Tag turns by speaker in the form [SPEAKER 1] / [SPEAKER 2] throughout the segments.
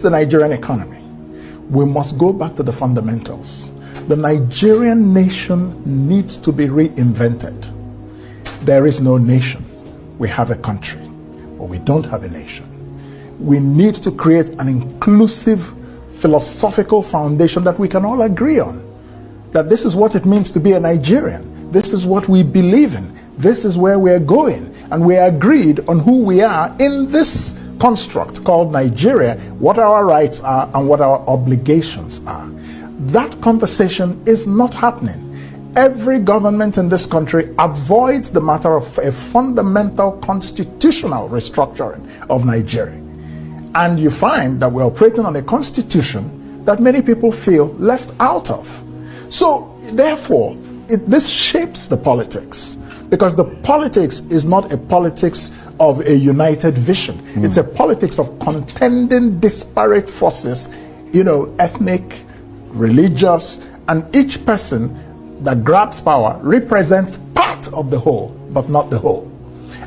[SPEAKER 1] The Nigerian economy. We must go back to the fundamentals. The Nigerian nation needs to be reinvented. There is no nation. We have a country, but we don't have a nation. We need to create an inclusive philosophical foundation that we can all agree on. That this is what it means to be a Nigerian. This is what we believe in. This is where we're going. And we agreed on who we are in this construct called Nigeria, what our rights are and what our obligations are. That conversation is not happening. Every government in this country avoids the matter of a fundamental constitutional restructuring of Nigeria. And you find that we're operating on a constitution that many people feel left out of. So therefore, this shapes the politics, because the politics is not a politics of a united vision. It's a politics of contending disparate forces, ethnic, religious, and each person that grabs power represents part of the whole, but not the whole.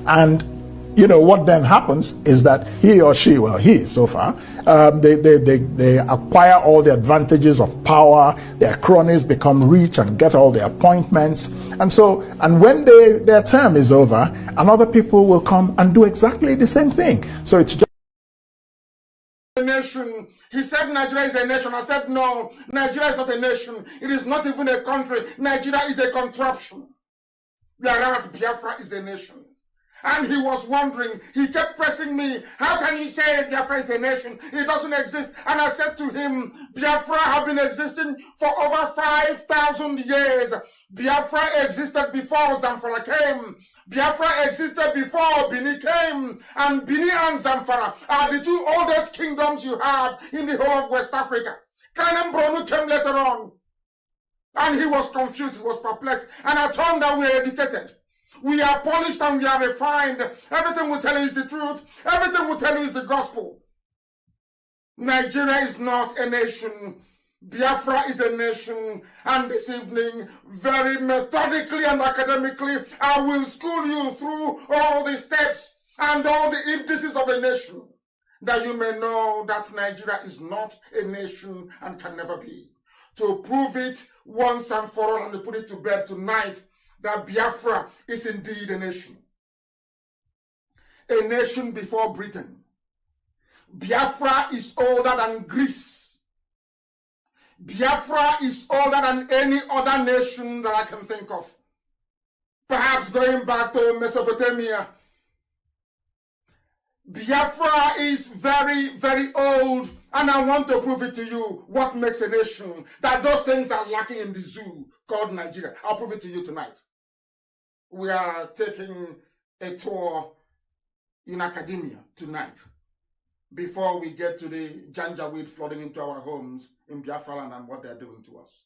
[SPEAKER 1] And what then happens is that he or she, well, he so far, they acquire all the advantages of power. Their cronies become rich and get all the appointments. And when their term is over, another people will come and do exactly the same thing. So it's just
[SPEAKER 2] a nation. He said Nigeria is a nation. I said no, Nigeria is not a nation. It is not even a country. Nigeria is a contraption, whereas Biafra is a nation. And he was wondering, he kept pressing me, how can you say Biafra is a nation? It doesn't exist. And I said to him, Biafra have been existing for over 5,000 years. Biafra existed before Zamfara came. Biafra existed before Bini came. And Bini and Zamfara are the two oldest kingdoms you have in the whole of West Africa. Kanem Bronu came later on. And he was confused, he was perplexed. And I told him that we are educated. We are polished and we are refined. Everything we tell you is the truth. Everything we tell you is the gospel. Nigeria is not a nation. Biafra is a nation. And this evening, very methodically and academically, I will school you through all the steps and all the indices of a nation, that you may know that Nigeria is not a nation and can never be. To prove it once and for all and to put it to bed tonight, that Biafra is indeed a nation. A nation before Britain. Biafra is older than Greece. Biafra is older than any other nation that I can think of. Perhaps going back to Mesopotamia. Biafra is very, very old, and I want to prove it to you what makes a nation. That those things are lacking in the zoo called Nigeria. I'll prove it to you tonight. We are taking a tour in academia tonight before we get to the Janjaweed flooding into our homes in Biafra land and what they're doing to us,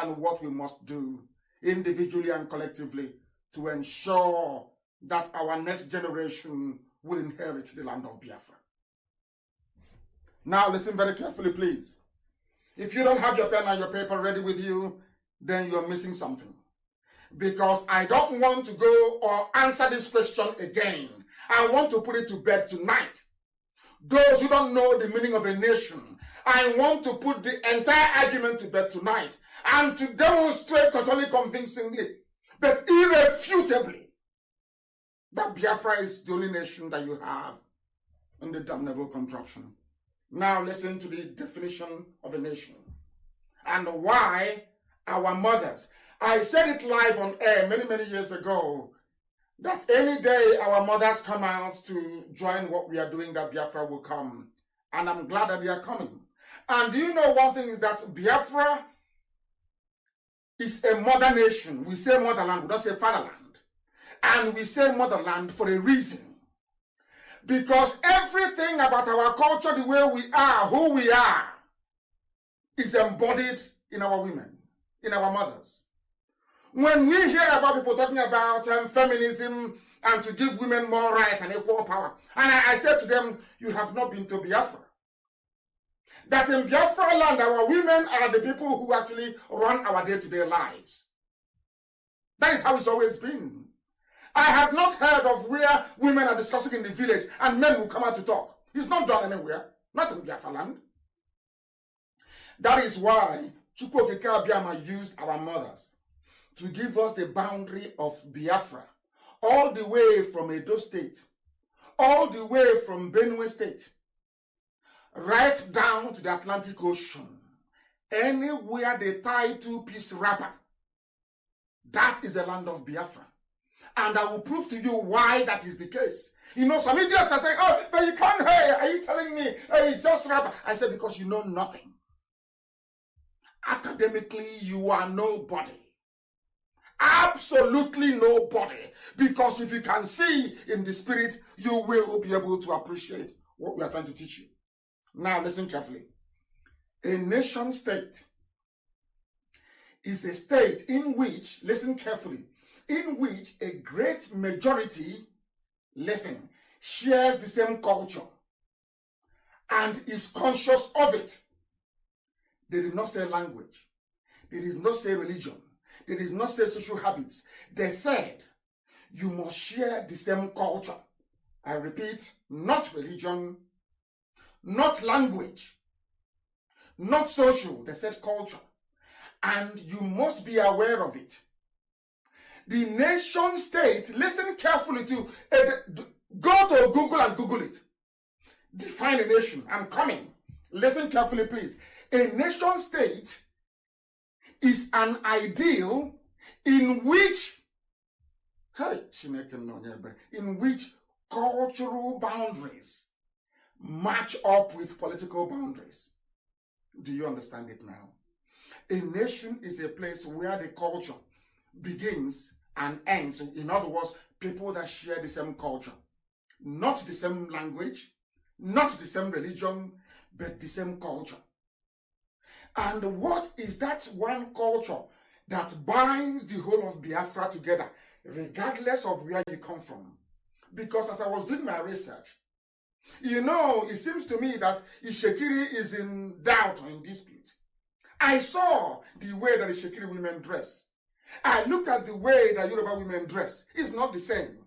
[SPEAKER 2] and what we must do individually and collectively to ensure that our next generation will inherit the land of Biafra. Now listen very carefully, please. If you don't have your pen and your paper ready with you, then you're missing something. Because I don't want to go or answer this question again. I want to put it to bed tonight. Those who don't know the meaning of a nation, I want to put the entire argument to bed tonight and to demonstrate not only convincingly, but irrefutably, that Biafra is the only nation that you have in the damnable contraption. Now listen to the definition of a nation and why our mothers. I said it live on air many, many years ago, that any day our mothers come out to join what we are doing, that Biafra will come. And I'm glad that they are coming. And do you know one thing is that Biafra is a mother nation. We say motherland, we don't say fatherland. And we say motherland for a reason. Because everything about our culture, the way we are, who we are, is embodied in our women, in our mothers. When we hear about people talking about feminism and to give women more rights and equal power, and I said to them, you have not been to Biafra. That in Biafra land, our women are the people who actually run our day-to-day lives. That is how it's always been. I have not heard of where women are discussing in the village and men will come out to talk. It's not done anywhere, not in Biafra land. That is why Chukwu Okike Abiama used our mothers to give us the boundary of Biafra, all the way from Edo State, all the way from Benue State, right down to the Atlantic Ocean. Anywhere they tie two-piece wrapper, that is the land of Biafra. And I will prove to you why that is the case. You know, some idiots are saying, oh, but you can't, hey, are you telling me it's just wrapper? I said, because you know nothing. Academically, you are nobody. Absolutely nobody. Because if you can see in the spirit, you will be able to appreciate what we are trying to teach you. Now, listen carefully. A nation state is a state in which, listen carefully, in which a great majority, listen, shares the same culture and is conscious of it. They did not say language. They did not say religion. They did not say social habits. They said, you must share the same culture. I repeat, not religion, not language, not social. They said culture. And you must be aware of it. The nation state, listen carefully to, go to Google and Google it. Define a nation. I'm coming. Listen carefully, please. A nation state is an ideal in which cultural boundaries match up with political boundaries. Do you understand it now? A nation is a place where the culture begins and ends. In other words, people that share the same culture. Not the same language, not the same religion, but the same culture. And what is that one culture that binds the whole of Biafra together, regardless of where you come from? Because as I was doing my research, you know, it seems to me that Ishekiri is in doubt or in dispute. I saw the way that Ishekiri women dress. I looked at the way that Yoruba women dress. It's not the same.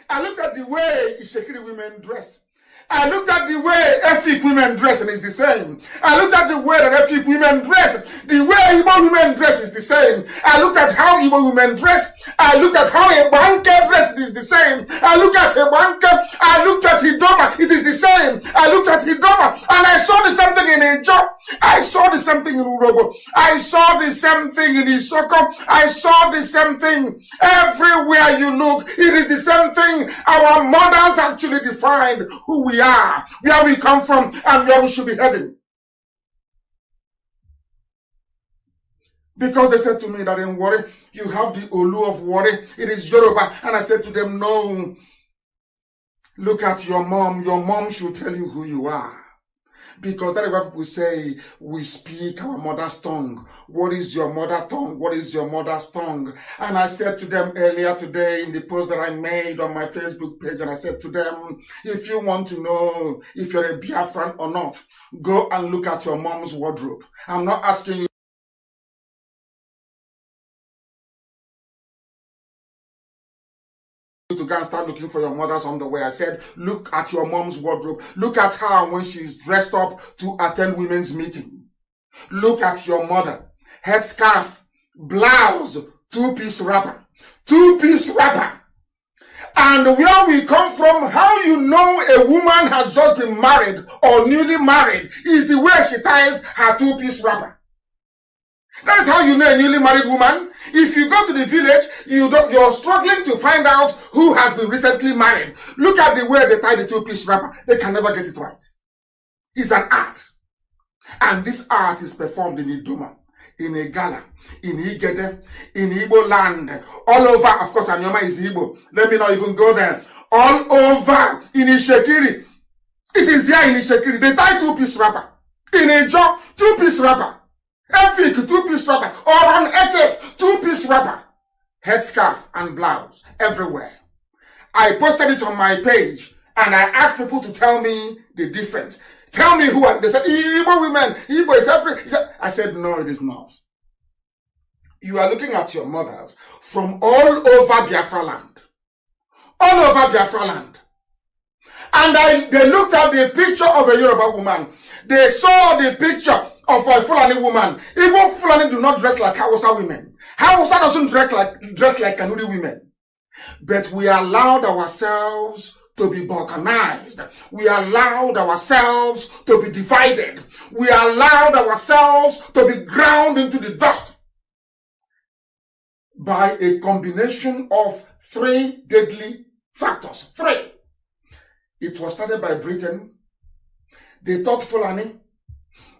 [SPEAKER 2] I looked at the way Ishekiri women dress. I looked at the way Efik women dress and it's the same. I looked at the way that Efik women dress. The way Igbo women dress is the same. I looked at how Igbo women dress. I looked at how a banker dress is the same. I looked at a banker. I looked at Hidoma. It is the same. I looked at Hidoma and I saw the same thing in Ejo. I saw the same thing in Urobo. I saw the same thing in Isoko. I saw the same thing everywhere you look. It is the same thing. Our mothers actually defined who we are, where we come from, and where we should be heading. Because they said to me that in Warri, you have the Olu of Warri, it is Yoruba. And I said to them, no, look at your mom. Your mom should tell you who you are. Because that is what people say, we speak our mother's tongue. What is your mother tongue? What is your mother's tongue? And I said to them earlier today in the post that I made on my Facebook page, and I said to them, if you want to know if you're a Biafran or not, go and look at your mom's wardrobe. I'm not asking you to go and start looking for your mother's underwear. I said, look at your mom's wardrobe. Look at her when she's dressed up to attend women's meeting. Look at your mother. Headscarf, blouse, two-piece wrapper. Two-piece wrapper. And where we come from, how you know a woman has just been married or newly married is the way she ties her two-piece wrapper. That's how you know a newly married woman. If you go to the village, you're struggling to find out who has been recently married. Look at the way they tie the two-piece wrapper. They can never get it right. It's an art. And this art is performed in Idoma, in Egala, in Igede, in Igbo land, all over. Of course, Anyoma is Igbo. Let me not even go there. All over in Ishekiri. It is there in Ishekiri. They tie two-piece wrapper. In Ejo, two-piece wrapper. Efik, two-piece wrapper, or on Eket, two-piece wrapper, headscarf and blouse everywhere. I posted it on my page and I asked people to tell me the difference. Tell me who are. They said, Igbo women, Igbo is every. I said, no, it is not. You are looking at your mothers from all over Biafra land. All over Biafra land. And they looked at the picture of a Yoruba woman. They saw the picture of a Fulani woman. Even Fulani do not dress like Hausa women. Hausa doesn't dress like Kanuri women. But we allowed ourselves to be balkanized. We allowed ourselves to be divided. We allowed ourselves to be ground into the dust by a combination of 3 deadly factors. 3. It was started by Britain. They taught Fulani.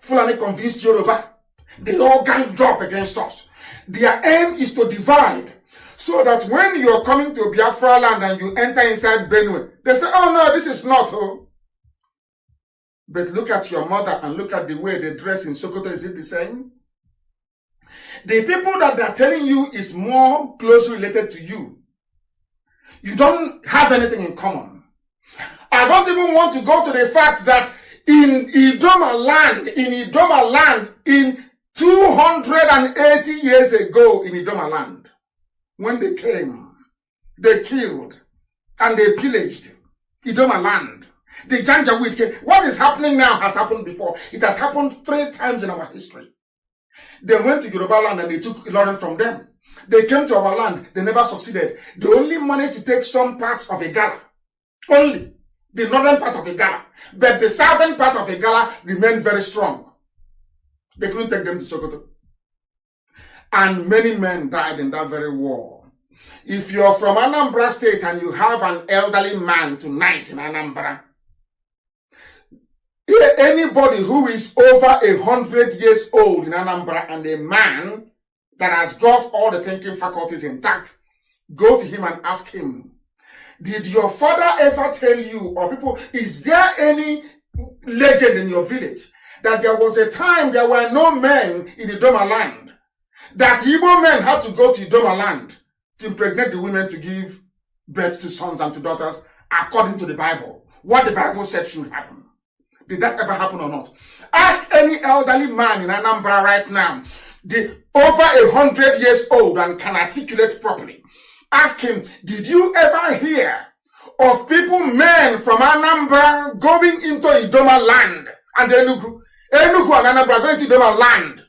[SPEAKER 2] Fulani convinced Yoruba. They all ganged up against us. Their aim is to divide, so that when you're coming to Biafra land and you enter inside Benue, they say, oh no, this is not. Oh. But look at your mother and look at the way they dress in Sokoto. Is it the same? The people that they're telling you is more closely related to you. You don't have anything in common. I don't even want to go to the fact that in Idoma land, in 280 years ago in Idoma land, when they came, they killed and they pillaged Idoma land. The Janjaweed came. What is happening now has happened before. It has happened 3 times in our history. They went to Yoruba land and they took Ilorin from them. They came to our land. They never succeeded. They only managed to take some parts of Igala. Only the northern part of Igala. But the southern part of Igala remained very strong. They couldn't take them to Sokoto. And many men died in that very war. If you're from Anambra State and you have an elderly man tonight in Anambra, anybody who is over 100 years old in Anambra and a man that has got all the thinking faculties intact, go to him and ask him, did your father ever tell you, or people, is there any legend in your village that there was a time there were no men in Idoma land, that Igbo men had to go to Idoma land to impregnate the women to give birth to sons and to daughters according to the Bible? What the Bible said should happen. Did that ever happen or not? Ask any elderly man in Anambra right now, over 100 years old and can articulate properly. Ask him, did you ever hear of people, men from Anambra going into Idoma land and Enugu and Anambra going to Idoma land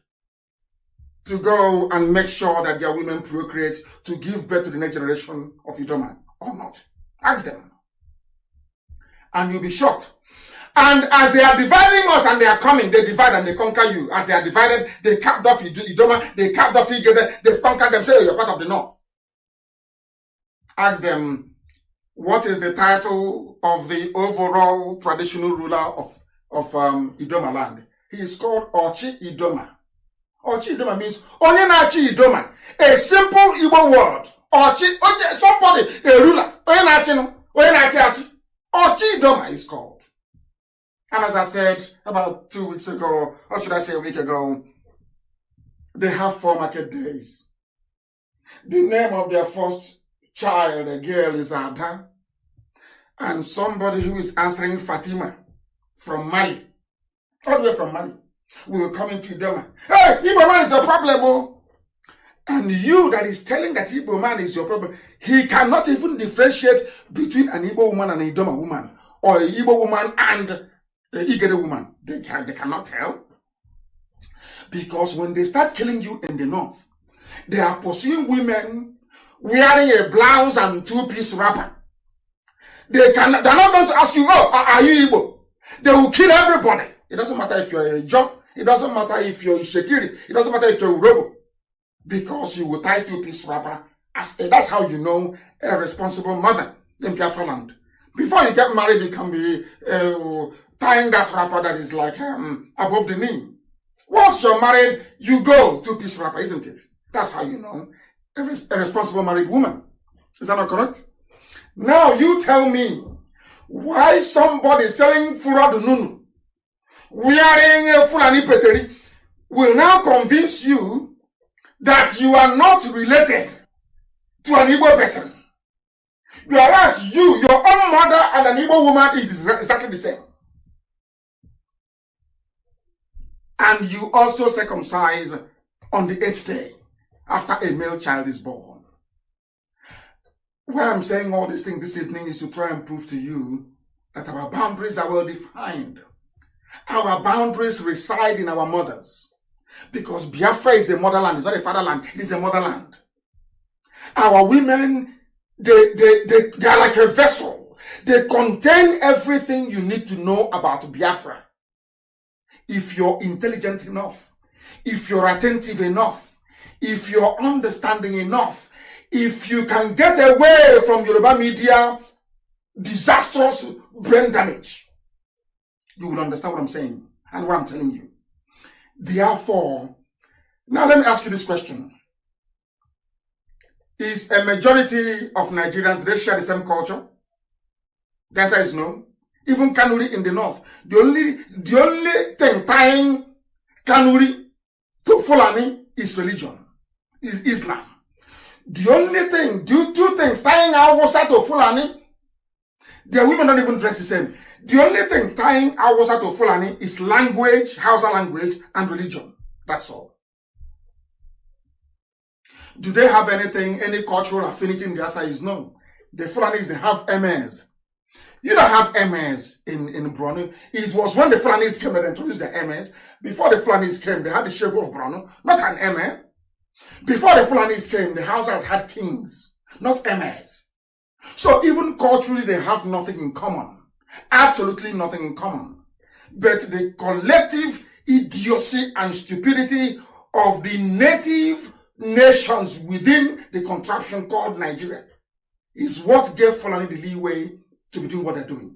[SPEAKER 2] to go and make sure that their women procreate to give birth to the next generation of Idoma or not? Ask them. And you'll be shocked. And as they are dividing us and they are coming, they divide and they conquer you. As they are divided, they carved off Idoma, they carved off Igede, they conquered them, say, oh, you're part of the north. Ask them, what is the title of the overall traditional ruler of Idoma land? He is called Ochi Idoma. Ochi Idoma means Onye na-achị Idoma. A simple Igbo word. Ochi, somebody, a ruler. Onye na-achị no. Onye na-achị. Ochi Idoma is called. And as I said about 2 weeks ago, or should I say a week ago, they have 4 market days. The name of their first child, a girl, is Ada. And somebody who is answering Fatima from Mali, all the way from Mali, will come into Idoma. Hey, Igbo man is a problem, oh. And you that is telling that Igbo man is your problem, he cannot even differentiate between an Igbo woman and an Idoma woman, or an Igbo woman and an Igede woman. They cannot tell. Because when they start killing you in the north, they are pursuing women wearing a blouse and 2-piece wrapper. They're not going to ask you, oh, are you Igbo? They will kill everybody. It doesn't matter if you're a John. It doesn't matter if you're Shekiri. It doesn't matter if you're Urobo. Because you will tie 2-piece wrapper. That's how you know a responsible mother in Biafra land. Before you get married, you can be tying that wrapper that is like above the knee. Once you're married, you go 2-piece wrapper, isn't it? That's how you know a responsible married woman. Is that not correct? Now you tell me why somebody selling Fura Nunu, wearing a Fulani Peteri, will now convince you that you are not related to an Igbo person. Whereas your own mother and an Igbo woman is exactly the same. And you also circumcise on the 8th day after a male child is born. Why I'm saying all these things this evening is to try and prove to you that our boundaries are well defined. Our boundaries reside in our mothers. Because Biafra is a motherland, it's not a fatherland, it is a motherland. Our women, they are like a vessel. They contain everything you need to know about Biafra. If you're intelligent enough, if you're attentive enough, if you're understanding enough, if you can get away from Yoruba media disastrous brain damage, you will understand what I'm saying and what I'm telling you. Therefore, now let me ask you this question. Is a majority of Nigerians, they share the same culture? The answer is no. Even Kanuri in the north. The only thing tying Kanuri to Fulani is religion, is Islam. The only thing, two things tying Hausa to Fulani, their women don't even dress the same. The only thing tying Hausa to Fulani is language, Hausa language, and religion. That's all. Do they have anything, any cultural affinity in the answer is no. The Fulanis, they have MS. You don't have MS in Borno. It was when the Fulanis came that they introduced the MS. Before the Fulanis came, they had the Sheikh of Borno, not an MS. Before the Fulanis came, the Hausas had kings, not MS. So even culturally, they have nothing in common. Absolutely nothing in common. But the collective idiocy and stupidity of the native nations within the contraption called Nigeria is what gave Fulani the leeway to be doing what they're doing.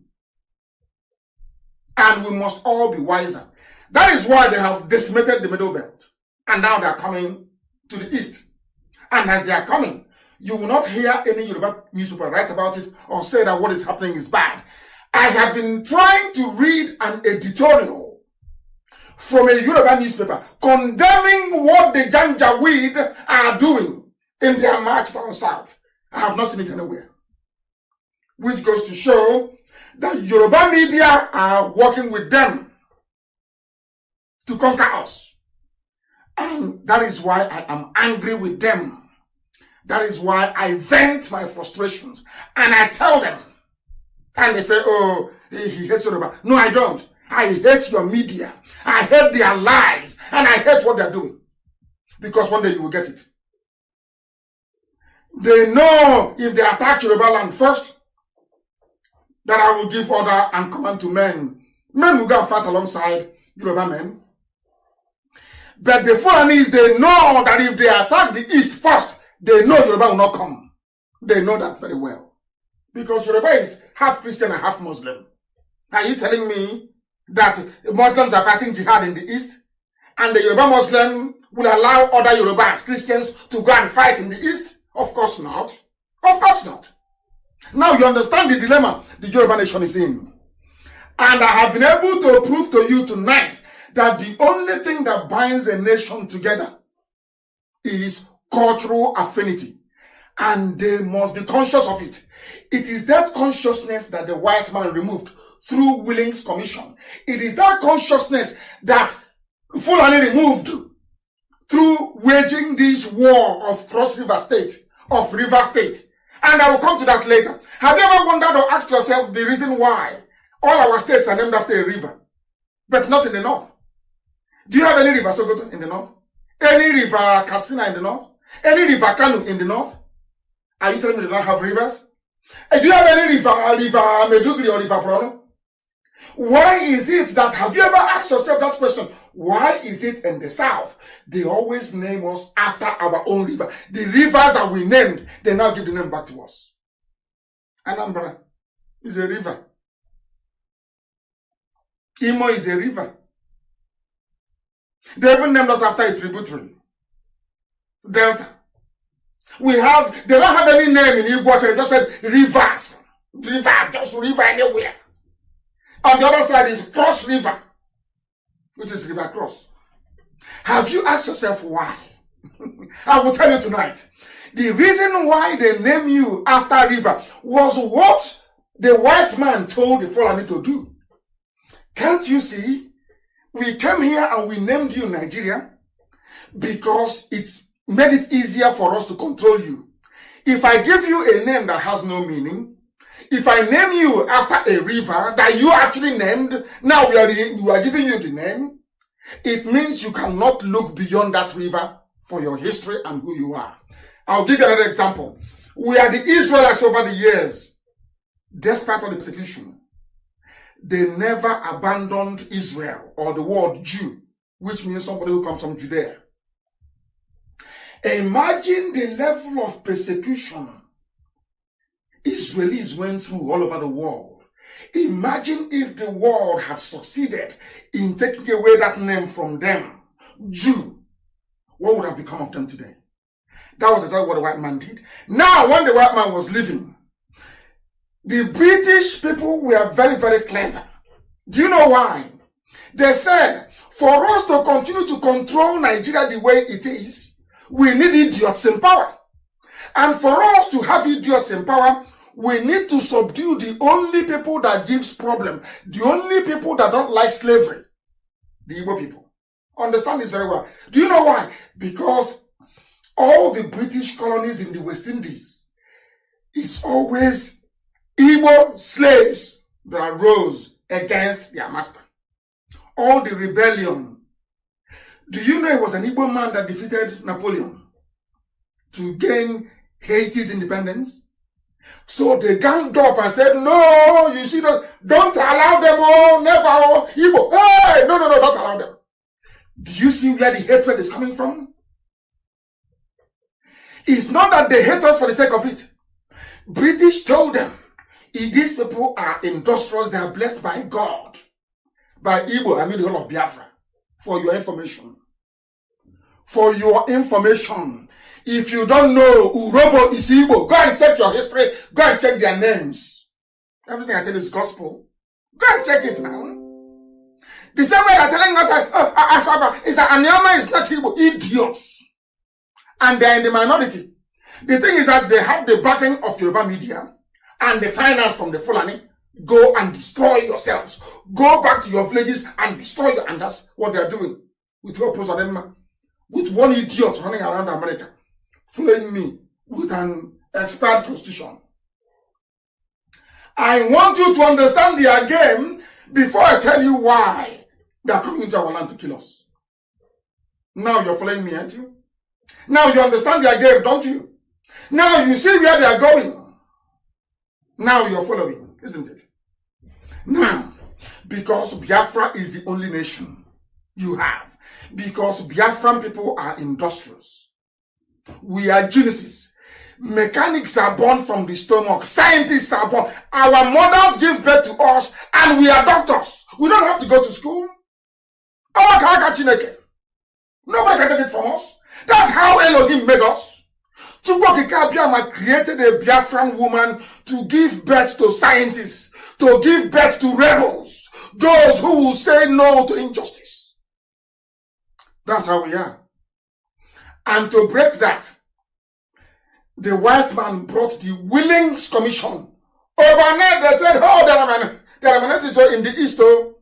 [SPEAKER 2] And we must all be wiser. That is why they have decimated the Middle Belt. And now they are coming to the east. And as they are coming, you will not hear any Yoruba newspaper write about it or say that what is happening is bad. I have been trying to read an editorial from a Yoruba newspaper condemning what the Janjaweed are doing in their march down south. I have not seen it anywhere. Which goes to show that Yoruba media are working with them to conquer us. And that is why I am angry with them. That is why I vent my frustrations. And I tell them. And they say, oh, he hates Yoruba. No, I don't. I hate your media. I hate their lies. And I hate what they're doing. Because one day you will get it. They know if they attack Yoruba land first, that I will give order and command to men. Men will go and fight alongside Yoruba men. But the Fulanis, they know that if they attack the east first, they know Yoruba will not come. They know that very well. Because Yoruba is half Christian and half Muslim. Are you telling me that Muslims are fighting jihad in the east? And the Yoruba Muslim will allow other Yorubas, Christians, to go and fight in the east? Of course not. Of course not. Now you understand the dilemma the Yoruba nation is in. And I have been able to prove to you tonight that the only thing that binds a nation together is cultural affinity. And they must be conscious of it. It is that consciousness that the white man removed through Willings Commission. It is that consciousness that Fulani removed through waging this war of Cross River State, of River State. And I will come to that later. Have you ever wondered or asked yourself the reason why all our states are named after a river, but not in the north? Do you have any river Sokoto in the north? Any river Katsina in the north? Any river Kanu in the north? Are you telling me they don't have rivers? Do you have any river Medugri or river Prono? Why is it that, have you ever asked yourself that question? Why is it in the south, they always name us after our own river? The rivers that we named, they now give the name back to us. Anambra is a river. Imo is a river. They even named us after a tributary. Delta. They don't have any name in Igbo, they just said rivers. Rivers, just river anywhere. On the other side is Cross River, which is River Cross. Have you asked yourself why? I will tell you tonight. The reason why they name you after river was what the white man told the Fulani to do. Can't you see? We came here and we named you Nigeria because it made it easier for us to control you. If I give you a name that has no meaning, If I name you after a river that you actually named, now we are giving you the name, it means you cannot look beyond that river for your history and who you are. I'll give you another example. We are the Israelites over the years. Despite all the persecution, they never abandoned Israel or the word Jew, which means somebody who comes from Judea. Imagine the level of persecution Israelis went through all over the world. Imagine if the world had succeeded in taking away that name from them, Jew. What would have become of them today? That was exactly what the white man did. Now, when the white man was leaving, the British people were very, very clever. Do you know why? They said, for us to continue to control Nigeria the way it is, we need idiots in power. And for us to have idiots in power, we need to subdue the only people that gives problem, the only people that don't like slavery, the Igbo people. Understand this very well. Do you know why? Because all the British colonies in the West Indies, it's always Igbo slaves that rose against their master. All the rebellion. Do you know it was an Igbo man that defeated Napoleon to gain Haiti's independence? So they ganged up and said, no, you see, don't allow them, oh, never, oh, Igbo. Hey, no, don't allow them. Do you see where the hatred is coming from? It's not that they hate us for the sake of it. British told them, if these people are industrious, they are blessed by God. By Igbo, I mean the whole of Biafra. For your information. For your information. If you don't know Urobo is Igbo, go and check your history. Go and check their names. Everything I tell is gospel. Go and check it now. The same way they're telling us that Asaba is that Anyama is not Igbo. Idiots. And they're in the minority. The thing is that they have the backing of Yoruba media and the finance from the Fulani. Go and destroy yourselves. Go back to your villages and destroy them. And that's what they're doing. With with one idiot running around America, flaying me with an expired constitution. I want you to understand their game before I tell you why they are coming into our land to kill us. Now you're following me, aren't you? Now you understand their game, don't you? Now you see where they are going. Now you're following, isn't it? Now, because Biafra is the only nation you have, because Biafran people are industrious, we are geniuses. Mechanics are born from the stomach. Scientists are born. Our mothers give birth to us and we are doctors. We don't have to go to school. Nobody can take it from us. That's how Elohim made us. Chukwokika created a Biafran woman to give birth to scientists, to give birth to rebels, those who will say no to injustice. That's how we are. And to break that, the white man brought the Willings Commission. Overnight they said, oh, there are minorities in the East, oh,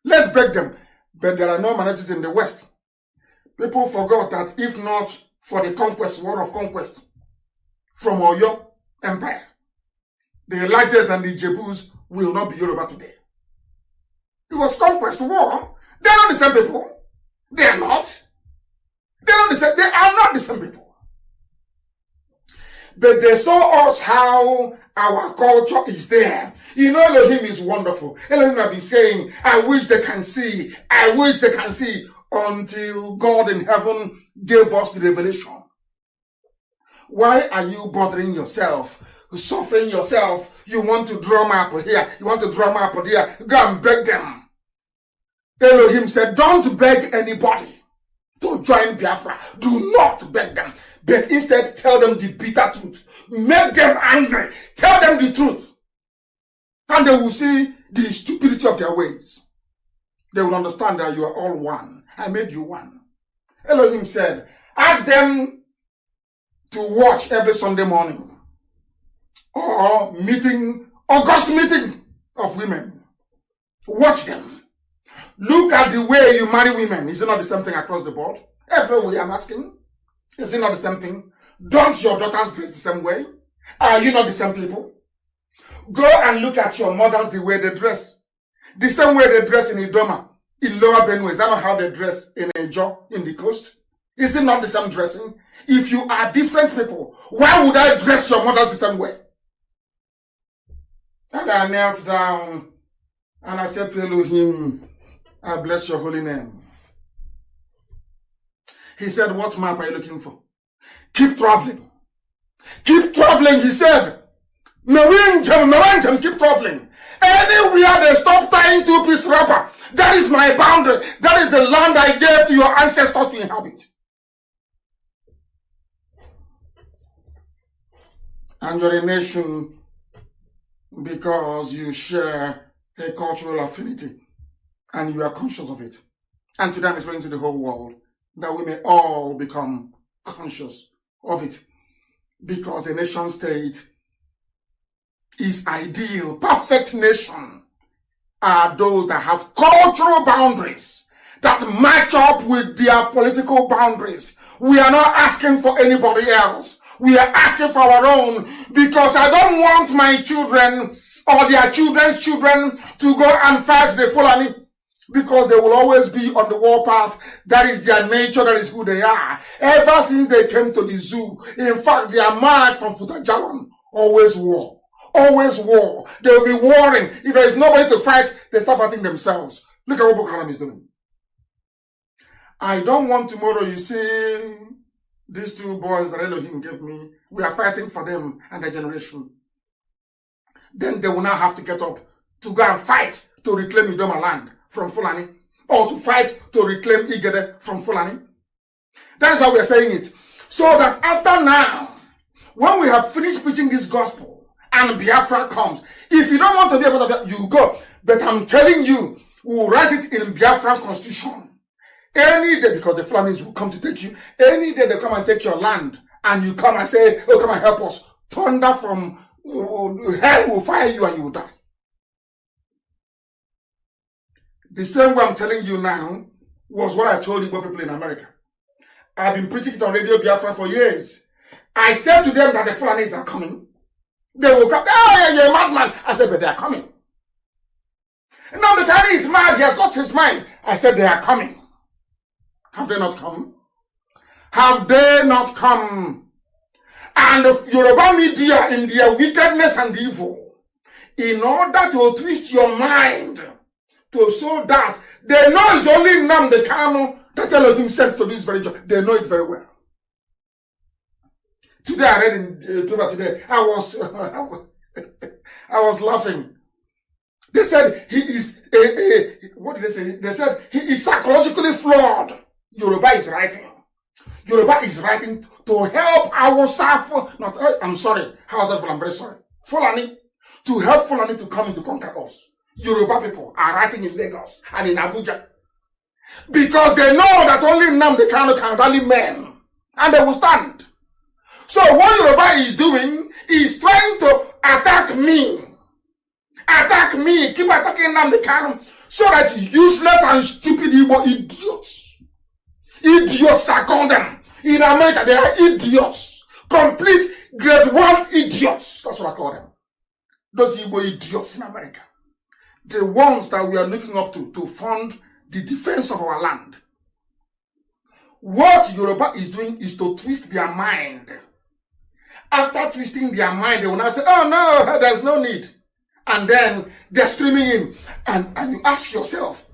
[SPEAKER 2] let's break them. But there are no minorities in the West. People forgot that if not for the conquest, war of conquest, from Oyo Empire, the Elijahs and the Jebus will not be Yoruba today. It was conquest war. They're not the same people. They are not. They are not the same people. But they saw us how our culture is there. You know, Elohim is wonderful. Elohim have been saying, I wish they can see. I wish they can see. Until God in heaven gave us the revelation. Why are you bothering yourself? Suffering yourself? You want to drum up here. You want to drum up here. Go and beg them. Elohim said, don't beg anybody to join Biafra. Do not beg them. But instead, tell them the bitter truth. Make them angry. Tell them the truth. And they will see the stupidity of their ways. They will understand that you are all one. I made you one. Elohim said, ask them to watch every Sunday morning. Or meeting, August meeting of women. Watch them. Look at the way you marry women. Is it not the same thing across the board? Everywhere I'm asking. Is it not the same thing? Don't your daughters dress the same way? Are you not the same people? Go and look at your mothers, the way they dress. The same way they dress in Idoma, in Lower Benue. Is that not how they dress in Ejo, in the coast? Is it not the same dressing? If you are different people, why would I dress your mothers the same way? And I knelt down and I said to Elohim, I bless your holy name. He said, what map are you looking for? Keep traveling. Keep traveling, he said. Narinjam, keep traveling. Anywhere they stop tying two-piece wrapper, that is my boundary. That is the land I gave to your ancestors to inhabit. And you're a nation because you share a cultural affinity and you are conscious of it. And today I'm explaining to the whole world that we may all become conscious of it, because a nation state is ideal. Perfect nation are those that have cultural boundaries that match up with their political boundaries. We are not asking for anybody else. We are asking for our own, because I don't want my children or their children's children to go and fight the Fulani, because they will always be on the warpath. That is their nature. That is who they are. Ever since they came to the zoo, in fact, they are marked from Futajalon. Always war. Always war. They will be warring. If there is nobody to fight, they start fighting themselves. Look at what Boko Haram is doing. I don't want tomorrow, you see, these two boys that Elohim gave me, we are fighting for them and their generation. Then they will now have to get up to go and fight to reclaim Idoma land from Fulani, or to fight to reclaim Igede from Fulani. That is why we are saying it. So that after now, when we have finished preaching this gospel and Biafra comes, if you don't want to be a part of that, you go. But I'm telling you, we will write it in Biafran constitution. Any day, because the Fulanis will come to take you, any day they come and take your land, and you come and say, oh, come and help us. Thunder from hell will fire you and you will die. The same way I'm telling you now was what I told Igbo people in America. I've been preaching it on Radio Biafra for years. I said to them that the Fulanis are coming. They will come. Oh, yeah, you're a madman. I said, but they are coming. Now the Kanu is mad. He has lost his mind. I said, they are coming. Have they not come? Have they not come? And the Yoruba media, in their wickedness and evil, in order to twist your mind, to so that they know it's only Nnamdi Kanu that Elohim sent to this very job. They know it very well. Today I read in paper today, I was laughing. They said he is what did they say? They said he is psychologically flawed. Yoruba is writing. Yoruba is writing to help our Safo. Not, I'm sorry. I'm very sorry. Fulani, to help Fulani to come in to conquer us. Yoruba people are writing in Lagos and in Abuja, because they know that only Nnamdi Kanu can rally men, and they will stand. So what Yoruba is doing is trying to attack me, keep attacking Nnamdi Kanu, so that useless and stupid Igbo idiots are called them. In America, they are idiots, complete grade 1 idiots. That's what I call them. Those Igbo idiots in America. The ones that we are looking up to fund the defense of our land. What Yoruba is doing is to twist their mind. After twisting their mind, they will now say, oh no, there's no need. And then they're streaming in. And you ask yourself,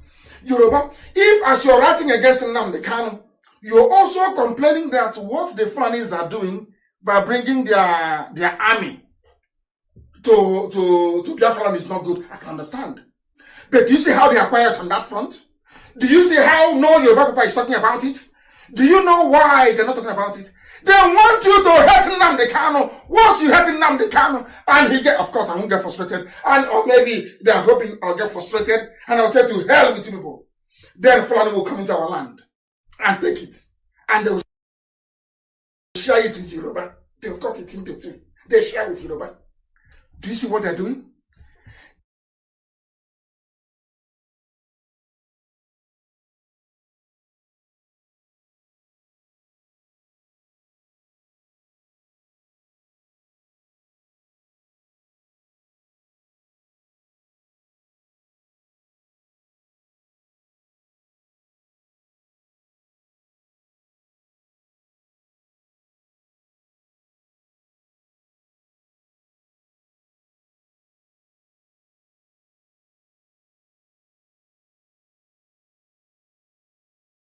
[SPEAKER 2] Yoruba, if as you're writing against Nnamdi Kanu, you're also complaining that what the Fulanis are doing by bringing their army to Biafra is not good, I can understand. But do you see how they are quiet on that front? Do you see how no Yoruba Papa is talking about it? Do you know why they're not talking about it? They want you to hate Nnamdi Kanu. Once you hate Nnamdi Kanu, and he get, of course, I won't get frustrated, or maybe they're hoping I'll get frustrated, and I'll say to hell with you people. Then Fulani will come into our land and take it, and they will share it with Yoruba. They've got it into three. They share with Yoruba. Do you see what they're doing?